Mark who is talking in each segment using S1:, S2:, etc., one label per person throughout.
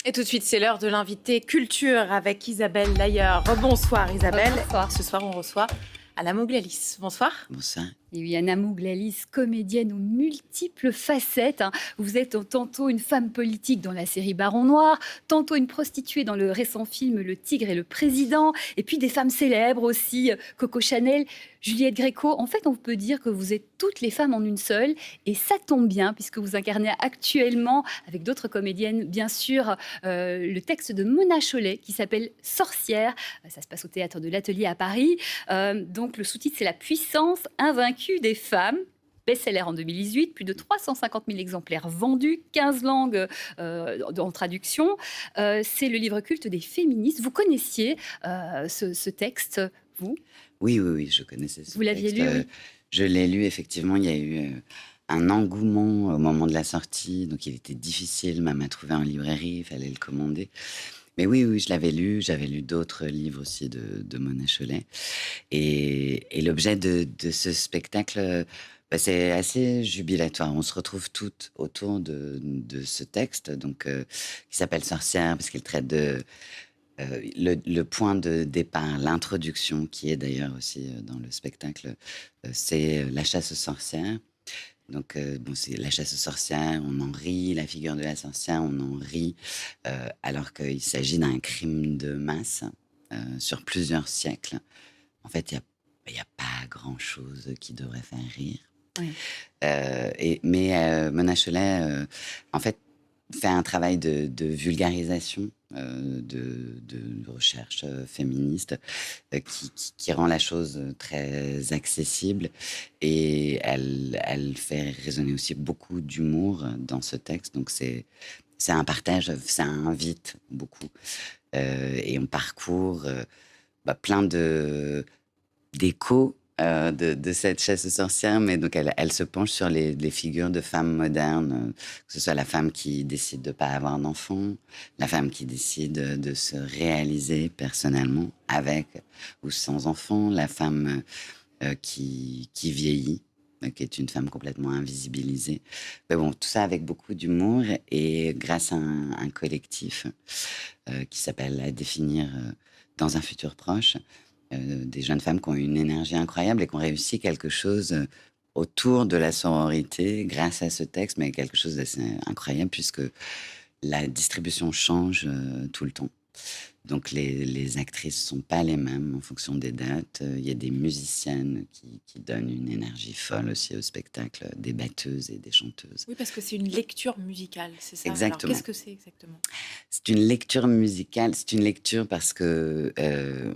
S1: Et tout de suite, c'est l'heure de l'invité culture avec Isabelle Layer. Rebonsoir Isabelle.
S2: Bonsoir.
S1: Ce soir, on reçoit Anna Mouglalis. Bonsoir.
S3: Bonsoir.
S2: Et oui, Anna Mouglalis, comédienne aux multiples facettes. Vous êtes tantôt une femme politique dans la série Baron Noir, tantôt une prostituée dans le récent film Le Tigre et le Président, et puis des femmes célèbres aussi, Coco Chanel, Juliette Gréco. En fait, on peut dire que vous êtes toutes les femmes en une seule, et ça tombe bien, puisque vous incarnez actuellement, avec d'autres comédiennes, bien sûr, le texte de Mona Chollet, qui s'appelle Sorcière. Ça se passe au Théâtre de l'Atelier à Paris. Donc, le sous-titre, c'est La puissance invaincue des femmes. Best-seller en 2018, plus de 350 000 exemplaires vendus, 15 langues en traduction. C'est le livre culte des féministes. Vous connaissiez ce texte, vous ?
S3: Oui, je connaissais ce
S2: Vous l'aviez
S3: texte.
S2: lu, oui.
S3: Je l'ai lu, effectivement. Il y a eu un engouement au moment de la sortie, donc il était difficile même à trouver en librairie, il fallait le commander. Mais oui, je l'avais lu. J'avais lu d'autres livres aussi de Mona Chollet. Et l'objet de ce spectacle, c'est assez jubilatoire. On se retrouve toutes autour de ce texte, donc, qui s'appelle Sorcière, parce qu'il traite de le point de départ, l'introduction, qui est d'ailleurs aussi dans le spectacle, c'est la chasse aux sorcières. Donc, c'est la chasse aux sorcières, on en rit, la figure de la sorcière, on en rit, alors qu'il s'agit d'un crime de masse sur plusieurs siècles. En fait, il y a pas grand-chose qui devrait faire rire.
S2: Oui.
S3: Mais Mona Chollet, en fait, fait un travail de vulgarisation, de recherche féministe, qui rend la chose très accessible. Et elle fait résonner aussi beaucoup d'humour dans ce texte. Donc c'est un partage, ça invite beaucoup. Et on parcourt plein d'échos de cette chasse aux sorcières, mais donc elle se penche sur les figures de femmes modernes, que ce soit la femme qui décide de ne pas avoir d'enfant, la femme qui décide de se réaliser personnellement avec ou sans enfant, la femme qui vieillit, qui est une femme complètement invisibilisée. Mais bon, tout ça avec beaucoup d'humour et grâce à un collectif qui s'appelle À définir dans un futur proche, des jeunes femmes qui ont une énergie incroyable et qui ont réussi quelque chose autour de la sororité grâce à ce texte, mais quelque chose d'assez incroyable puisque la distribution change tout le temps. Donc les actrices ne sont pas les mêmes en fonction des dates. Il y a des musiciennes qui donnent une énergie folle aussi au spectacle, des batteuses et des chanteuses.
S1: Oui, parce que c'est une lecture musicale, c'est ça.
S3: Exactement.
S1: Alors, qu'est-ce que c'est exactement ?
S3: C'est une lecture musicale, c'est une lecture parce que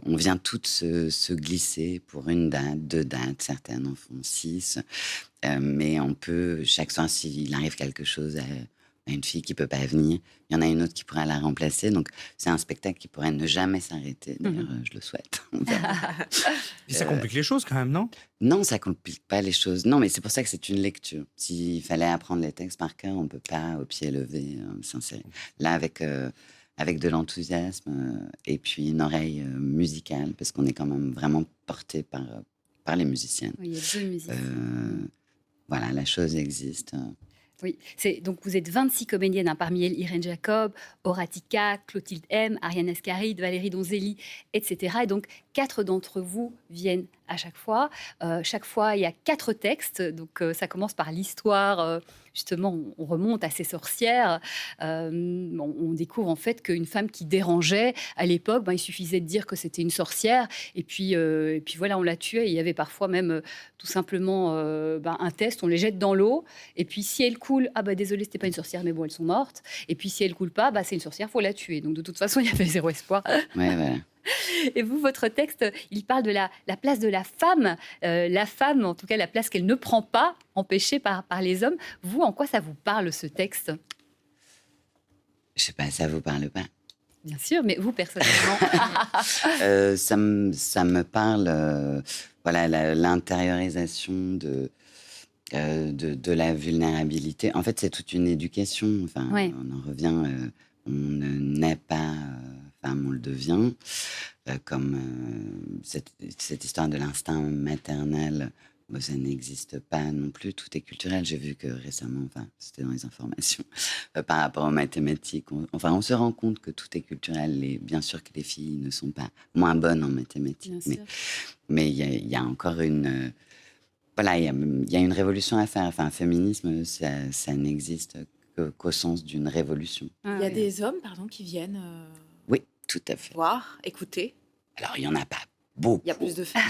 S3: on vient toutes se glisser pour une date, deux dates, certaines en font 6. Mais on peut, chaque soir, s'il arrive quelque chose à une fille qui peut pas venir, il y en a une autre qui pourra la remplacer. Donc, c'est un spectacle qui pourrait ne jamais s'arrêter. D'ailleurs, je le souhaite. On verra.
S4: Et ça complique les choses quand même, non ?
S3: Non, ça complique pas les choses. Non, mais c'est pour ça que c'est une lecture. S'il fallait apprendre les textes par cœur, on peut pas au pied levé s'insérer. Là, avec de l'enthousiasme et puis une oreille musicale, parce qu'on est quand même vraiment porté par les musiciennes.
S2: Oui, il y a 2 musiciens.
S3: Voilà, la chose existe.
S2: Oui, donc vous êtes 26 comédiennes, parmi elles Irène Jacob, Horatica, Clotilde M, Ariane Ascaride, Valérie Donzelli, etc. Et donc 4 d'entre vous viennent à chaque fois. Chaque fois, il y a 4 textes. Donc ça commence par l'histoire. Justement, on remonte à ces sorcières. On découvre en fait qu'une femme qui dérangeait à l'époque, il suffisait de dire que c'était une sorcière. Et puis voilà, on la tuait. Et il y avait parfois même tout simplement un test. On les jette dans l'eau. Et puis si elle coule, désolé, c'était pas une sorcière, mais bon, elles sont mortes. Et puis si elle coule pas, c'est une sorcière, faut la tuer. Donc de toute façon, il y avait zéro espoir.
S3: Ouais, voilà.
S2: Et vous, votre texte, il parle de la place de la femme, en tout cas la place qu'elle ne prend pas, empêchée par les hommes. Vous, en quoi ça vous parle, ce texte ?
S3: Je sais pas, ça vous parle pas ?
S2: Bien sûr, mais vous, personnellement.
S3: Ça me parle, voilà, l'intériorisation de la vulnérabilité. En fait, c'est toute une éducation. Enfin,
S2: Ouais.
S3: on en revient, on ne naît pas femme, on le devient. Comme cette histoire de l'instinct maternel bah, ça n'existe pas non plus. Tout est culturel. J'ai vu que récemment, enfin, c'était dans les informations, par rapport aux mathématiques, on se rend compte que tout est culturel. Et bien sûr que les filles ne sont pas moins bonnes en mathématiques,
S2: Bien sûr.
S3: mais il y a encore une... voilà, il y a une révolution à faire. Enfin, un féminisme, ça n'existe qu'au sens d'une révolution.
S2: Ah
S1: Il y a
S2: oui.
S1: des hommes, pardon, qui viennent
S3: Oui, tout à fait.
S1: voir, écouter.
S3: Alors, il n'y en a pas beaucoup.
S1: Il y a plus de femmes.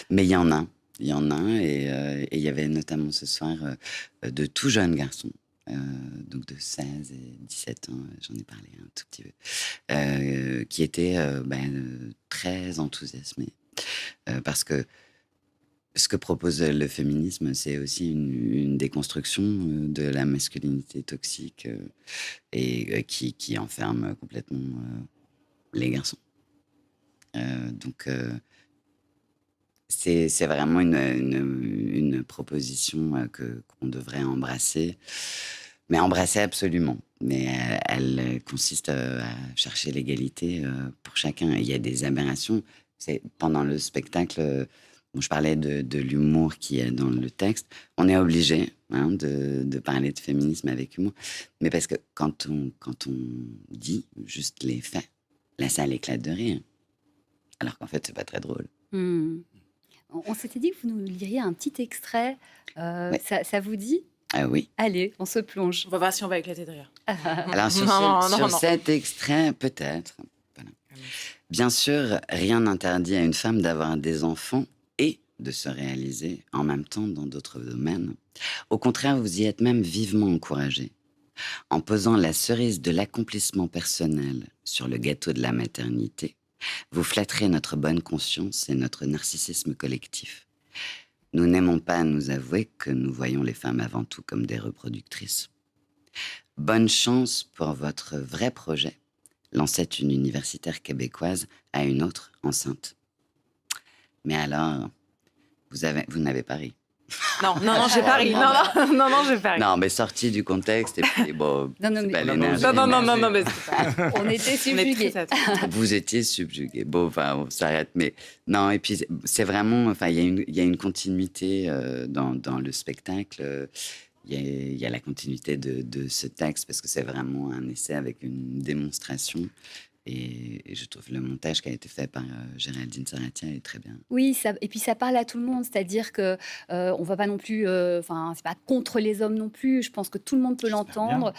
S3: Mais il y en a. Il y en a. Et il y avait notamment ce soir de tout jeunes garçons, donc de 16 et 17 ans, j'en ai parlé un tout petit peu, qui étaient très enthousiasmés. Parce que ce que propose le féminisme, c'est aussi une déconstruction de la masculinité toxique et qui enferme complètement les garçons. Donc, c'est vraiment une proposition qu'on devrait embrasser, mais embrasser absolument. Mais elle consiste à chercher l'égalité pour chacun. Et il y a des aberrations. Pendant le spectacle, je parlais de l'humour qui est dans le texte. On est obligé de parler de féminisme avec humour. Mais parce que quand on dit juste les faits, la salle éclate de rire. Alors qu'en fait, c'est pas très drôle.
S2: On s'était dit que vous nous liriez un petit extrait.
S3: Ouais.
S2: Ça vous dit?
S3: Ah oui.
S2: Allez, on se plonge.
S1: On va voir si on va éclater de rire.
S3: Alors, sur,
S1: Non,
S3: sur
S1: non, non.
S3: cet extrait, peut-être. Voilà. Bien sûr, rien n'interdit à une femme d'avoir des enfants et de se réaliser en même temps dans d'autres domaines. Au contraire, vous y êtes même vivement encouragé. En posant la cerise de l'accomplissement personnel sur le gâteau de la maternité, vous flatterez notre bonne conscience et notre narcissisme collectif. Nous n'aimons pas à nous avouer que nous voyons les femmes avant tout comme des reproductrices. Bonne chance pour votre vrai projet, lançait une universitaire québécoise à une autre enceinte. Mais alors, vous n'avez pas ri.
S1: Non, j'ai pas ri. Non, j'ai pas ri.
S3: Non, mais sorti du contexte, et puis bon,
S2: Non,
S3: c'est
S2: mais-
S3: pas
S4: Non,
S3: l'énergie.
S1: Non, mais c'est pas.
S2: On était
S1: On est
S2: subjugués.
S1: très attentifs.
S3: Vous étiez subjugué. Bon, enfin, on s'arrête. Mais non, et puis c'est vraiment, enfin, il y a une continuité dans le spectacle. Il y a la continuité de ce texte parce que c'est vraiment un essai avec une démonstration. Et je trouve le montage qui a été fait par Géraldine Saratia est très bien.
S2: Oui, et puis ça parle à tout le monde, c'est-à-dire que on va pas non plus, c'est pas contre les hommes non plus. Je pense que tout le monde peut l'entendre.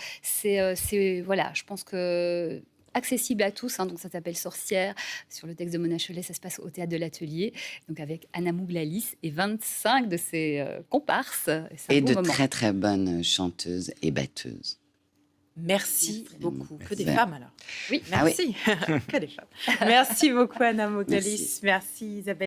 S2: Voilà, je pense que accessible à tous. Donc ça s'appelle Sorcière. Sur le texte de Mona Chollet, ça se passe au théâtre de l'Atelier, donc avec Anna Mouglalis et 25 de ses comparses. C'est un
S3: Et
S2: beau
S3: de
S2: moment.
S3: très très bonnes chanteuses et batteuses.
S1: Merci beaucoup. Que des
S3: Merci.
S1: femmes alors.
S2: Oui.
S3: Ah oui.
S1: Merci. Que des femmes. Merci beaucoup Anna Moglalis. Merci Isabelle.